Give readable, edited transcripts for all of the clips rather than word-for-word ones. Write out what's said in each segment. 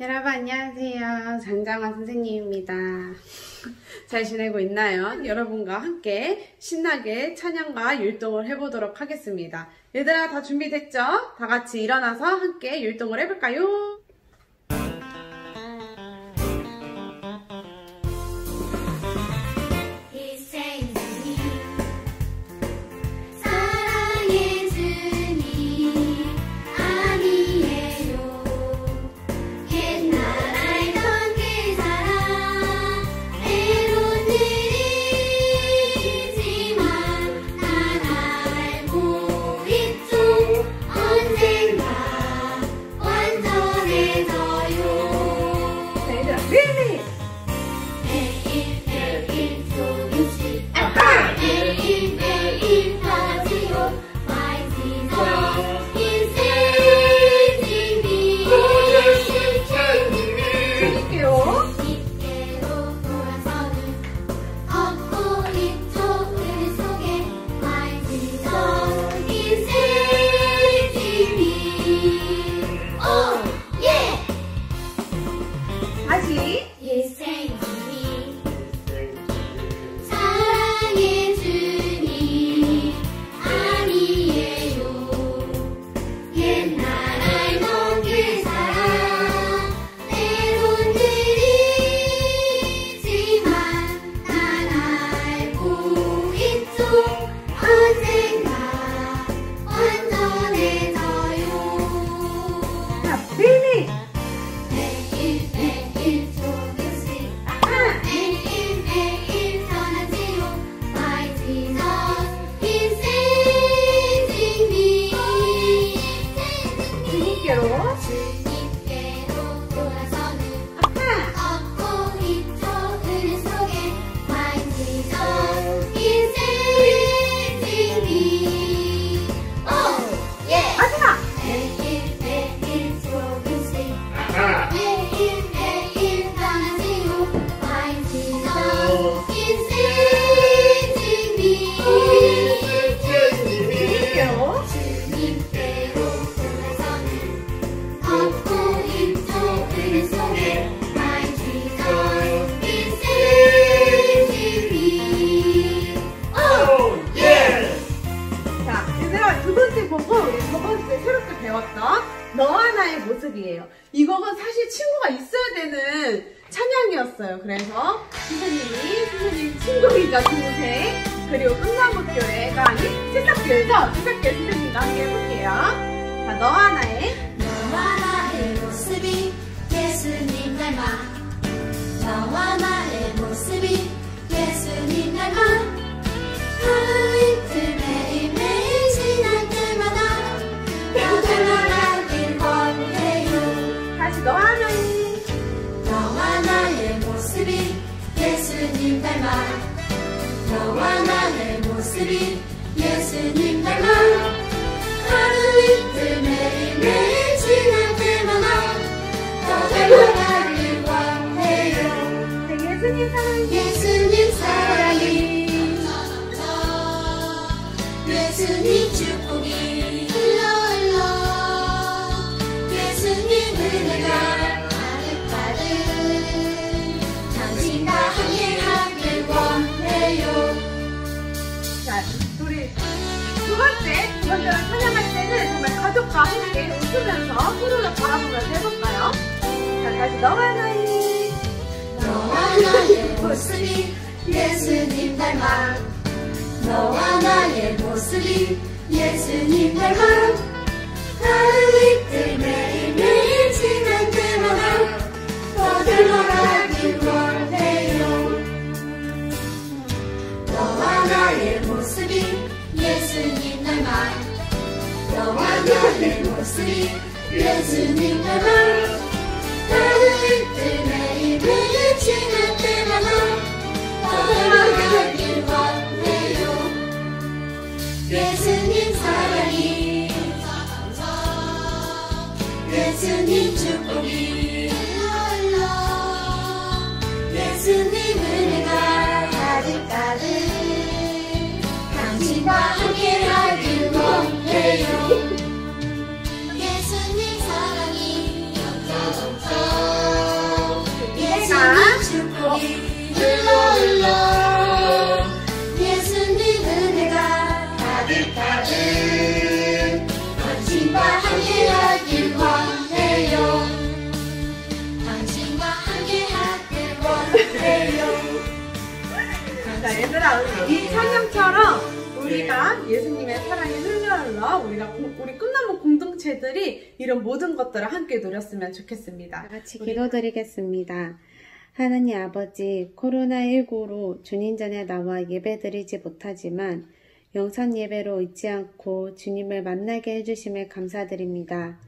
여러분 안녕하세요. 장장화 선생님입니다. 잘 지내고 있나요? 여러분과 함께 신나게 찬양과 율동을 해보도록 하겠습니다. 얘들아 다 준비됐죠? 다 같이 일어나서 함께 율동을 해볼까요? 너와 나의 모습이에요. 이거가 사실 친구가 있어야 되는 찬양이었어요. 그래서 선생님 친구이자 동생, 그리고 흥남학교회가 아닌 새싹교회죠? 새싹교회 선생님과 함께 해볼게요. 자, 너와 나의 모습이 예수님 닮아. 너와 나의 모습이 예수님 닮아. 하루 이틀 매일매일 지날 때마다 닮아가길 원해요. 다시 너와 나의 모습이 예수님 닮아. 너와 나의 모습이 예수님 닮아. 하루 이틀 매일매일 지날 때마다 더 닮아가길 원해요. 예수님 사랑이 예수님 축복이 흘러 예수님 은혜가 가득가득 당신과 함께하길 원해요. 자, 우리 두 번째로 찬양할 때는 정말 가족과 함께 웃으면서 서로를 바라보면서 해볼까요? 자, 다시 너와 나의 모습이 예수님 닮아. 너와 나의 모습이 예수님 닮아. 하루 이틀 매일매일 지날 때마다 더 닮아가길 원해요. 너와 나의 모습이 예수님 닮아. 너와 나의 모습이 예수님 닮아. 하루 이틀 매일매일 지날 때마다 더 닮아가길 원해요. 예수님 사랑이 자, 얘들아, 이 찬양처럼 우리가 예수님의 사랑이 흘러 우리 꿈나무 공동체들이 이런 모든 것들을 함께 누렸으면 좋겠습니다. 다 같이 기도드리겠습니다. 하나님 아버지, 코로나19로 주님 전에 나와 예배드리지 못하지만 영상 예배로 잊지 않고 주님을 만나게 해주심에 감사드립니다.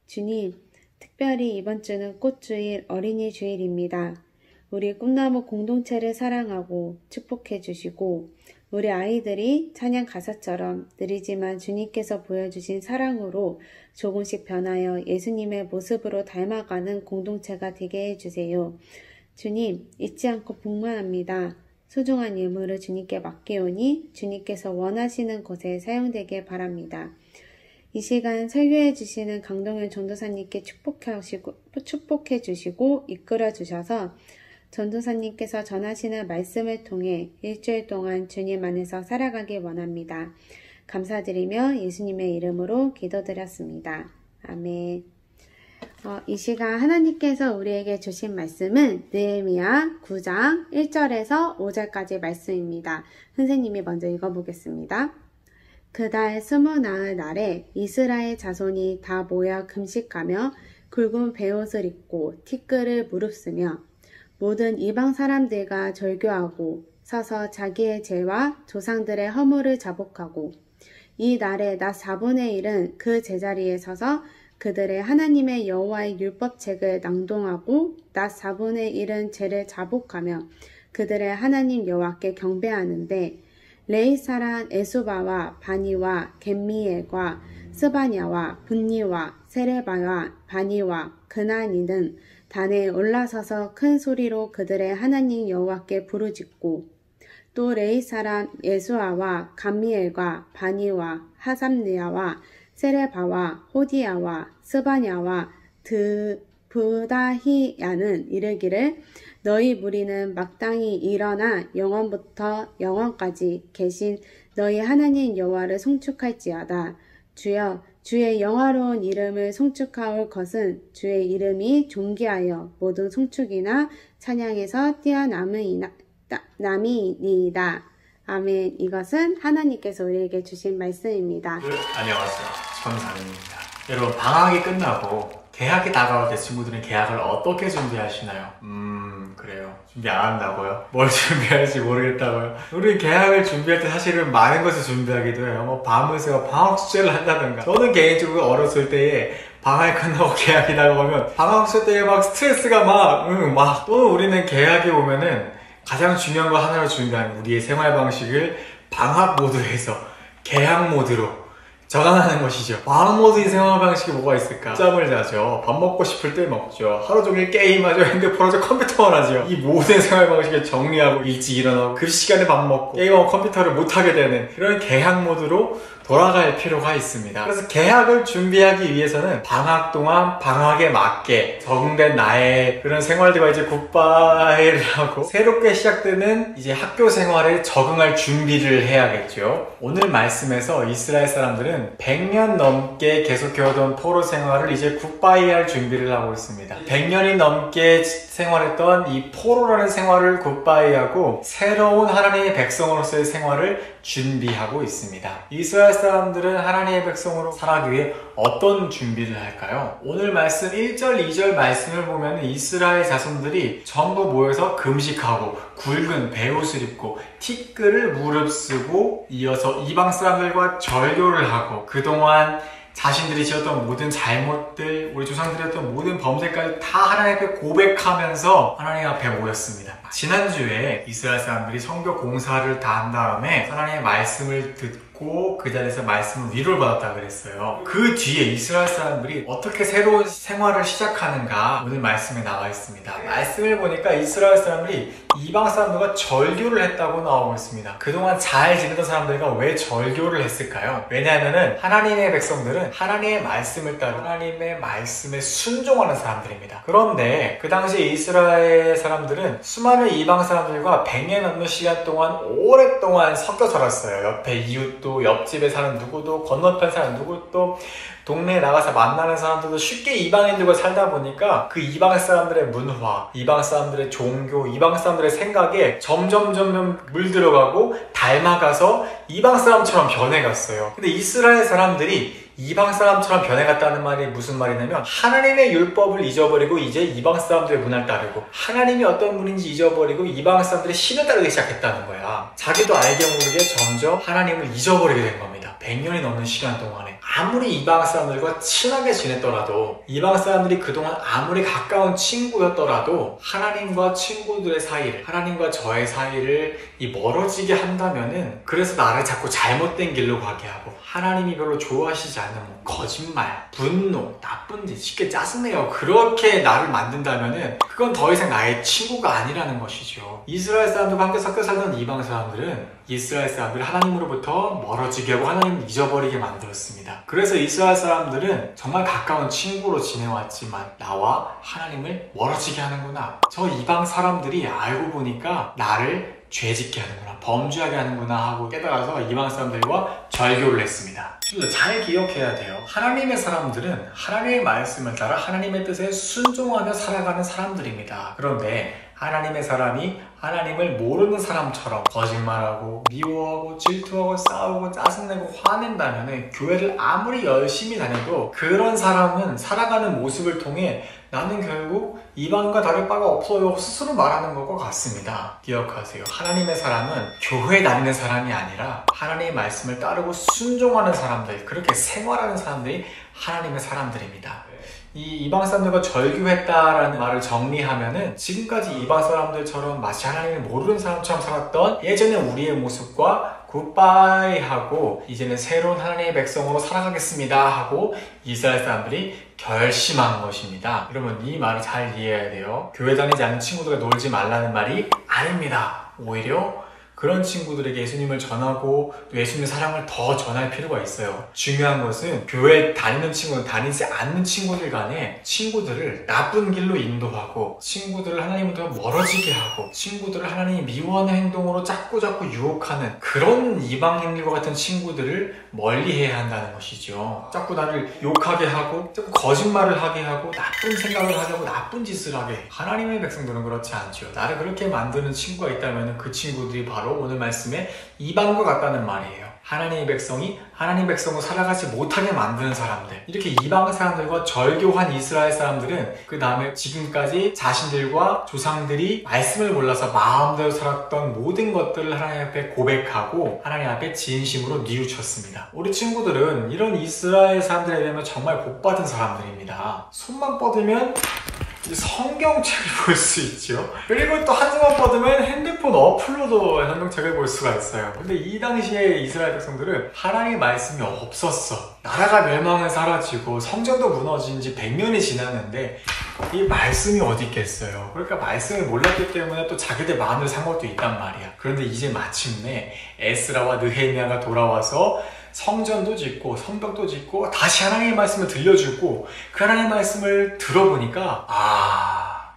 주님, 특별히 이번 주는 꽃주일 어린이 주일입니다. 우리 꿈나무 공동체를 사랑하고 축복해 주시고 우리 아이들이 찬양 가사처럼 느리지만 주님께서 보여주신 사랑으로 조금씩 변하여 예수님의 모습으로 닮아가는 공동체가 되게 해주세요. 주님, 잊지 않고 복만합니다. 소중한 예물을 주님께 맡기오니 주님께서 원하시는 곳에 사용되길 바랍니다. 이 시간 설교해 주시는 강동현 전도사님께 축복해 주시고 이끌어 주셔서 전도사님께서 전하시는 말씀을 통해 일주일 동안 주님 안에서 살아가길 원합니다. 감사드리며 예수님의 이름으로 기도드렸습니다. 아멘. 이 시간 하나님께서 우리에게 주신 말씀은 느헤미야 9장 1절에서 5절까지 말씀입니다. 선생님이 먼저 읽어보겠습니다. 그달 20나흘 날에 이스라엘 자손이 다 모여 금식하며 굵은 베옷을 입고 티끌을 무릅쓰며 모든 이방 사람들과 절교하고 서서 자기의 죄와 조상들의 허물을 자복하고 이 날에 낮 4분의 1은 그 제자리에 서서 그들의 하나님의 여호와의 율법책을 낭독하고 낮 4분의 1은 죄를 자복하며 그들의 하나님 여호와께 경배하는데 레위 사람 에수바와 바니와 겟미엘과 스바냐와 분니와 세레바와 바니와 그나니는 단에 올라서서 큰 소리로 그들의 하나님 여호와께 부르짖고 또 레위 사람 예수아와 감미엘과 바니와 하삼느야와 세레바와 호디야와 스바냐와 브다히야는 이르기를 너희 무리는 마땅히 일어나 영원부터 영원까지 계신 너희 하나님 여호와를 송축할지어다. 주여 주의 영화로운 이름을 송축하올 것은 주의 이름이 존귀하여 모든 송축이나 찬양에서 뛰어남이니이다. 아멘. 이것은 하나님께서 우리에게 주신 말씀입니다. 안녕하세요. 전상입니다. 여러분, 방학이 끝나고 개학이 다가올 때 친구들은 개학을 어떻게 준비하시나요? 그래요. 준비 안 한다고요? 뭘 준비할지 모르겠다고요? 우리 개학을 준비할 때 사실은 많은 것을 준비하기도 해요. 뭐 밤을 새워 방학 숙제를 한다든가. 저는 개인적으로 어렸을 때에 방학이 끝나고 개학이 다가오면 방학 숙제 때에 막 스트레스가 막 또는 우리는 개학이 오면은 가장 중요한 거 하나를 준비하는 우리의 생활 방식을 방학 모드에서 개학 모드로 전환하는 것이죠. 방학 모드의 생활 방식이 뭐가 있을까? 잠을 자죠. 밥 먹고 싶을 때 먹죠. 하루 종일 게임하죠. 핸드폰 하죠. 컴퓨터만 하죠. 이 모든 생활 방식을 정리하고 일찍 일어나고 그 시간에 밥 먹고 게임하고 컴퓨터를 못하게 되는 그런 개학 모드로 돌아갈 필요가 있습니다. 그래서 개학을 준비하기 위해서는 방학 동안 방학에 맞게 적응된 나의 그런 생활들과 이제 굿바이를 하고 새롭게 시작되는 이제 학교 생활에 적응할 준비를 해야겠죠. 오늘 말씀에서 이스라엘 사람들은 100년 넘게 계속해오던 포로 생활을 이제 굿바이할 준비를 하고 있습니다. 100년이 넘게 생활했던 이 포로라는 생활을 굿바이하고 새로운 하나님의 백성으로서의 생활을 준비하고 있습니다. 이스라엘 사람들은 하나님의 백성으로 살아가기 위해 어떤 준비를 할까요? 오늘 말씀 1절, 2절 말씀을 보면 이스라엘 자손들이 전부 모여서 금식하고 굵은 베옷을 입고 티끌을 무릅쓰고 이어서 이방 사람들과 절교를 하고 그동안 자신들이 지었던 모든 잘못들, 우리 조상들이 했던 모든 범죄까지 다 하나님 앞에 고백하면서 하나님 앞에 모였습니다. 지난주에 이스라엘 사람들이 선교 공사를 다 한 다음에 하나님의 말씀을 듣고 그 자리에서 말씀을 위로를 받았다 그랬어요. 그 뒤에 이스라엘 사람들이 어떻게 새로운 생활을 시작하는가 오늘 말씀에 나와 있습니다. 말씀을 보니까 이스라엘 사람들이 이방 사람들과 절교를 했다고 나오고 있습니다. 그동안 잘 지내던 사람들과 왜 절교를 했을까요? 왜냐하면 하나님의 백성들은 하나님의 말씀을 따르고 하나님의 말씀에 순종하는 사람들입니다. 그런데 그 당시에 이스라엘 사람들은 수많은 이방 사람들과 100년 넘는 시간 동안 오랫동안 섞여 살았어요. 옆에 이웃도 누구도, 옆집에 사는 누구도, 건너편 사는 누구도, 동네에 나가서 만나는 사람들도 쉽게 이방인들과 살다 보니까 그 이방 사람들의 문화, 이방 사람들의 종교, 이방 사람들의 생각에 점점 물들어가고 닮아가서 이방 사람처럼 변해갔어요. 근데 이스라엘 사람들이 이방 사람처럼 변해갔다는 말이 무슨 말이냐면 하나님의 율법을 잊어버리고 이제 이방 사람들의 문화를 따르고 하나님이 어떤 분인지 잊어버리고 이방 사람들의 신을 따르기 시작했다는 거야. 자기도 알게 모르게 점점 하나님을 잊어버리게 된 겁니다. 100년이 넘는 시간 동안에 아무리 이방 사람들과 친하게 지냈더라도 이방 사람들이 그동안 아무리 가까운 친구였더라도 하나님과 친구들의 사이를, 하나님과 저의 사이를 멀어지게 한다면은 그래서 나를 자꾸 잘못된 길로 가게 하고 하나님이 별로 좋아하시지 않는 거짓말, 분노, 나쁜 짓, 쉽게 짜증내요. 그렇게 나를 만든다면은 그건 더 이상 나의 친구가 아니라는 것이죠. 이스라엘 사람들과 함께 섞여 살던 이방 사람들은 이스라엘 사람들을 하나님으로부터 멀어지게 하고 하나님을 잊어버리게 만들었습니다. 그래서 이스라엘 사람들은 정말 가까운 친구로 지내왔지만 나와 하나님을 멀어지게 하는구나. 저 이방 사람들이 알고 보니까 나를 죄짓게 하는구나, 범죄하게 하는구나 하고 깨달아서 이방 사람들과 절교를 했습니다. 잘 기억해야 돼요. 하나님의 사람들은 하나님의 말씀을 따라 하나님의 뜻에 순종하며 살아가는 사람들입니다. 그런데 하나님의 사람이 하나님을 모르는 사람처럼 거짓말하고 미워하고 질투하고 싸우고 짜증내고 화낸다면 교회를 아무리 열심히 다녀도 그런 사람은 살아가는 모습을 통해 나는 결국 이방과 다를 바가 없어요 스스로 말하는 것과 같습니다. 기억하세요. 하나님의 사람은 교회 다니는 사람이 아니라 하나님의 말씀을 따르고 순종하는 사람들, 그렇게 생활하는 사람들이 하나님의 사람들입니다. 이 이방 사람들과 절교했다라는 말을 정리하면은 지금까지 이방 사람들처럼 마치 하나님을 모르는 사람처럼 살았던 예전의 우리의 모습과 굿바이 하고 이제는 새로운 하나님의 백성으로 살아가겠습니다 하고 이스라엘 사람들이 결심한 것입니다. 여러분 이 말을 잘 이해해야 돼요. 교회 다니지 않는 친구들과 놀지 말라는 말이 아닙니다. 오히려 그런 친구들에게 예수님을 전하고 또 예수님의 사랑을 더 전할 필요가 있어요. 중요한 것은 교회 다니는 친구들, 다니지 않는 친구들 간에 친구들을 나쁜 길로 인도하고 친구들을 하나님부터 멀어지게 하고 친구들을 하나님이 미워하는 행동으로 자꾸 유혹하는 그런 이방인들과 같은 친구들을 멀리해야 한다는 것이죠. 자꾸 나를 욕하게 하고 자꾸 거짓말을 하게 하고 나쁜 생각을 하게 하고 나쁜 짓을 하게 해. 하나님의 백성들은 그렇지 않죠. 나를 그렇게 만드는 친구가 있다면 그 친구들이 바로 오늘 말씀에 이방과 같다는 말이에요. 하나님의 백성이 하나님의 백성으로 살아가지 못하게 만드는 사람들, 이렇게 이방 사람들과 절교한 이스라엘 사람들은 그 다음에 지금까지 자신들과 조상들이 말씀을 몰라서 마음대로 살았던 모든 것들을 하나님 앞에 고백하고 하나님 앞에 진심으로 뉘우쳤습니다. 우리 친구들은 이런 이스라엘 사람들에 비하면 정말 복받은 사람들입니다. 손만 뻗으면 성경책을 볼 수 있죠. 그리고 또 한숨만 뻗으면 핸드폰 어플로도 성경책을 볼 수가 있어요. 근데 이 당시에 이스라엘 백성들은 하나님의 말씀이 없었어. 나라가 멸망을 사라지고 성전도 무너진 지 100년이 지났는데 이 말씀이 어디 있겠어요. 그러니까 말씀을 몰랐기 때문에 또 자기들 마음을 산 것도 있단 말이야. 그런데 이제 마침내 에스라와 느헤미야가 돌아와서 성전도 짓고 성벽도 짓고 다시 하나님의 말씀을 들려주고 그 하나님의 말씀을 들어보니까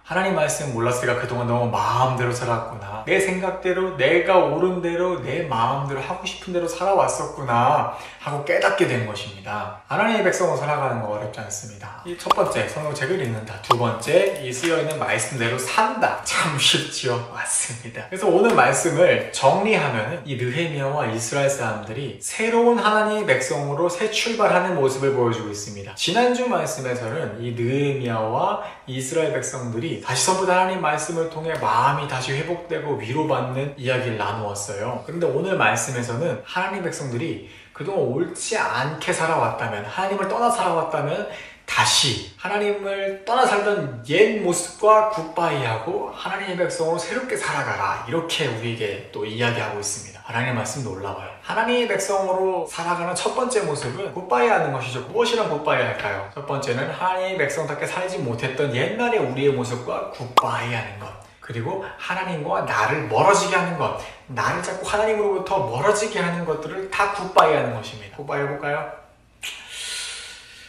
하나님 말씀 몰랐으니까 그동안 너무 마음대로 살았구나. 내 생각대로 내가 옳은 대로 내 마음대로 하고 싶은 대로 살아왔었구나 하고 깨닫게 된 것입니다. 하나님의 백성으로 살아가는 거 어렵지 않습니다. 이 첫 번째, 성경책을 읽는다. 두 번째, 이 쓰여있는 말씀대로 산다. 참 쉽죠. 맞습니다. 그래서 오늘 말씀을 정리하면 이 느헤미야와 이스라엘 사람들이 새로운 하나님의 백성으로 새 출발하는 모습을 보여주고 있습니다. 지난주 말씀에서는 이 느헤미야와 이스라엘 백성들이 다시 전부 다 하나님 말씀을 통해 마음이 다시 회복되고 위로받는 이야기를 나누었어요. 그런데 오늘 말씀에서는 하나님 백성들이 그동안 옳지 않게 살아왔다면, 하나님을 떠나 살아왔다면 다시 하나님을 떠나 살던 옛 모습과 굿바이하고 하나님의 백성으로 새롭게 살아가라, 이렇게 우리에게 또 이야기하고 있습니다. 하나님의 말씀 놀라워요. 하나님의 백성으로 살아가는 첫 번째 모습은 굿바이 하는 것이죠. 무엇이란 굿바이 할까요? 첫 번째는 하나님의 백성답게 살지 못했던 옛날의 우리의 모습과 굿바이 하는 것, 그리고 하나님과 나를 멀어지게 하는 것, 나를 자꾸 하나님으로부터 멀어지게 하는 것들을 다 굿바이 하는 것입니다. 굿바이 해볼까요?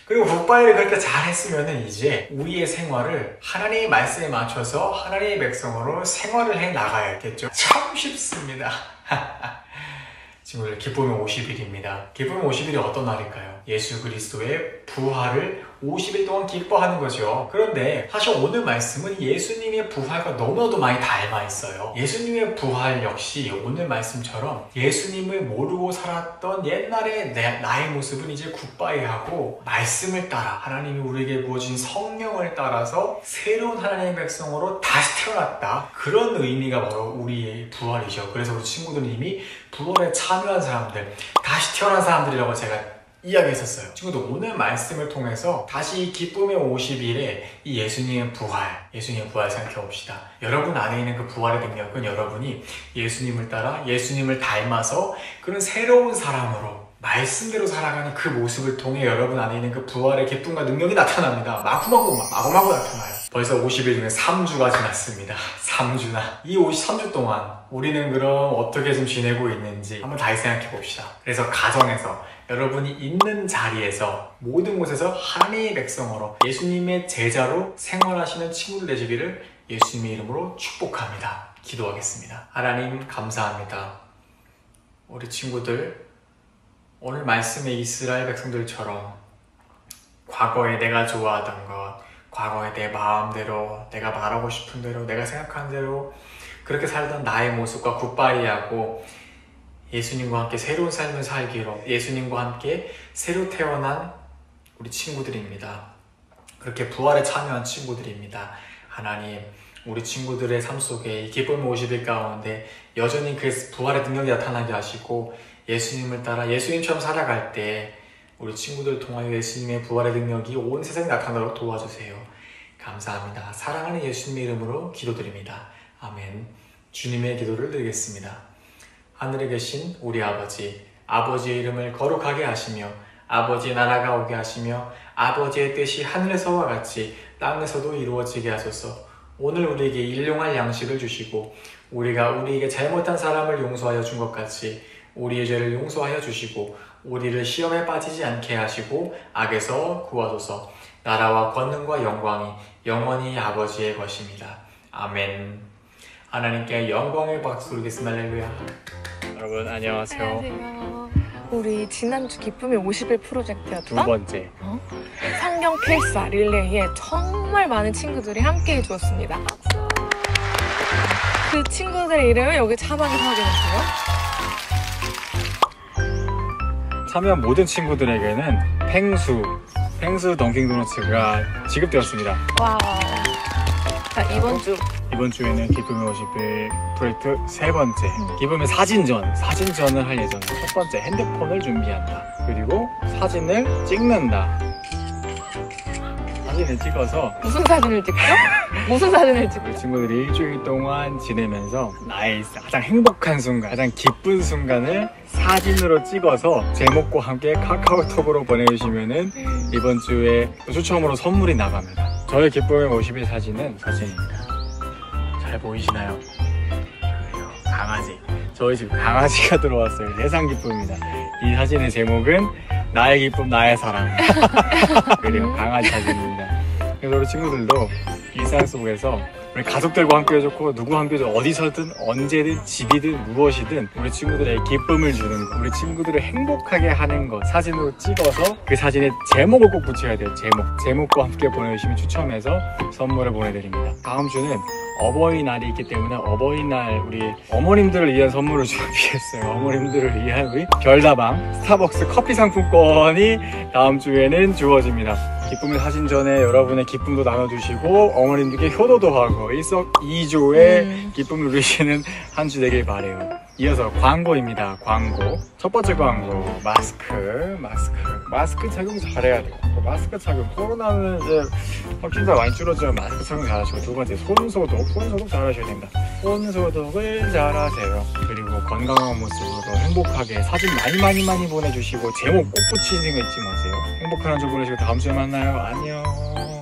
그리고 굿바이를 그렇게 잘 했으면 이제 우리의 생활을 하나님의 말씀에 맞춰서 하나님의 백성으로 생활을 해 나가야겠죠. 참 쉽습니다. 친구들, 기쁨의 50일입니다. 기쁨의 50일이 어떤 날일까요? 예수 그리스도의 부활을 50일 동안 기뻐하는 거죠. 그런데 사실 오늘 말씀은 예수님의 부활과 너무나도 많이 닮아 있어요. 예수님의 부활 역시 오늘 말씀처럼 예수님을 모르고 살았던 옛날의 나의 모습은 이제 굿바이하고 말씀을 따라 하나님이 우리에게 부어준 성령을 따라서 새로운 하나님의 백성으로 다시 태어났다. 그런 의미가 바로 우리의 부활이죠. 그래서 우리 친구들은 이미 부활에 참여한 사람들, 다시 태어난 사람들이라고 제가 이야기했었어요. 친구들, 오늘 말씀을 통해서 다시 기쁨의 50일에 이 예수님의 부활 생각해 봅시다. 여러분 안에 있는 그 부활의 능력은 여러분이 예수님을 따라 예수님을 닮아서 그런 새로운 사람으로 말씀대로 살아가는 그 모습을 통해 여러분 안에 있는 그 부활의 기쁨과 능력이 나타납니다. 마구마구 나타나요. 벌써 50일 중에 3주가 지났습니다. 3주나. 이 53주 동안 우리는 그럼 어떻게 좀 지내고 있는지 한번 다시 생각해 봅시다. 그래서 가정에서 여러분이 있는 자리에서 모든 곳에서 하나님의 백성으로 예수님의 제자로 생활하시는 친구들 되시기를 예수님의 이름으로 축복합니다. 기도하겠습니다. 하나님 감사합니다. 우리 친구들 오늘 말씀의 이스라엘 백성들처럼 과거에 내가 좋아하던 것, 과거에 내 마음대로, 내가 말하고 싶은 대로, 내가 생각하는 대로 그렇게 살던 나의 모습과 굿바이하고 예수님과 함께 새로운 삶을 살기로 예수님과 함께 새로 태어난 우리 친구들입니다. 그렇게 부활에 참여한 친구들입니다. 하나님, 우리 친구들의 삶 속에 이 기쁨의 50일 가운데 여전히 그 부활의 능력이 나타나게 하시고 예수님을 따라 예수님처럼 살아갈 때 우리 친구들 통하여 예수님의 부활의 능력이 온 세상에 나타나도록 도와주세요. 감사합니다. 사랑하는 예수님의 이름으로 기도드립니다. 아멘. 주님의 기도를 드리겠습니다. 하늘에 계신 우리 아버지, 아버지의 이름을 거룩하게 하시며 아버지의 나라가 오게 하시며 아버지의 뜻이 하늘에서와 같이 땅에서도 이루어지게 하소서. 오늘 우리에게 일용할 양식을 주시고 우리가 우리에게 잘못한 사람을 용서하여 준 것 같이 우리의 죄를 용서하여 주시고 우리를 시험에 빠지지 않게 하시고 악에서 구하소서. 나라와 권능과 영광이 영원히 아버지의 것입니다. 아멘. 하나님께 영광의 박수 드리겠습니다. 할렐루야. 여러분 안녕하세요. 안녕하세요. 우리 지난주 기쁨의 50일 프로젝트였던 두 번째 성경 필사 릴레이에 정말 많은 친구들이 함께 해주었습니다. 그 친구들의 이름을 여기 자막에서 확인해주세요. 참여한 모든 친구들에게는 펭수 던킹도너츠가 지급되었습니다. 와. 자, 이번 주에는 기쁨의 50일 프로젝트 세 번째 기쁨의 사진전을 할 예정이에요. 첫 번째 핸드폰을 준비한다. 그리고 사진을 찍는다. 사진을 찍어서 무슨 사진을 찍죠? 무슨 사진을 찍죠? 우리 친구들이 일주일 동안 지내면서 나의 가장 행복한 순간, 가장 기쁜 순간을 사진으로 찍어서 제목과 함께 카카오톡으로 보내주시면은 이번 주에 추첨으로 선물이 나갑니다. 저의 기쁨의 50일 사진입니다. 잘 보이시나요? 그래요. 강아지. 저희 집 강아지가 들어왔어요. 세상 기쁨입니다. 이 사진의 제목은 나의 기쁨, 나의 사랑. 그래요. 강아지 사진입니다. 그래서 우리 친구들도 일상 속에서 우리 가족들과 함께 해줬고 누구와 함께 해줘 어디서든 언제든 집이든 무엇이든 우리 친구들의 기쁨을 주는 것, 우리 친구들을 행복하게 하는 것 사진으로 찍어서 그 사진에 제목을 꼭 붙여야 돼요. 제목과 함께 보내주시면 추첨해서 선물을 보내드립니다. 다음 주는 어버이날이 있기 때문에 어버이날 우리 어머님들을 위한 선물을 준비했어요. 어머님들을 위한 우리 별다방 스타벅스 커피 상품권이 다음 주에는 주어집니다. 기쁨의 사진전에 여러분의 기쁨도 나눠주시고 어머님들께 효도도 하고 일석이조의 기쁨을 누리시는 한 주 되길 바래요. 이어서 광고입니다. 광고. 첫 번째 광고 마스크 착용 잘해야 돼요. 마스크 착용, 코로나는 이제 확진자 많이 줄어지면 마스크 착용 잘하시고, 두 번째 손소독 잘하셔야 됩니다. 손소독을 잘하세요. 그리고 건강한 모습으로 행복하게 사진 많이 보내주시고 제목 꼭 붙이는 거 잊지 마세요. 행복한 한 주 보내시고 다음 주에 만나요. 안녕.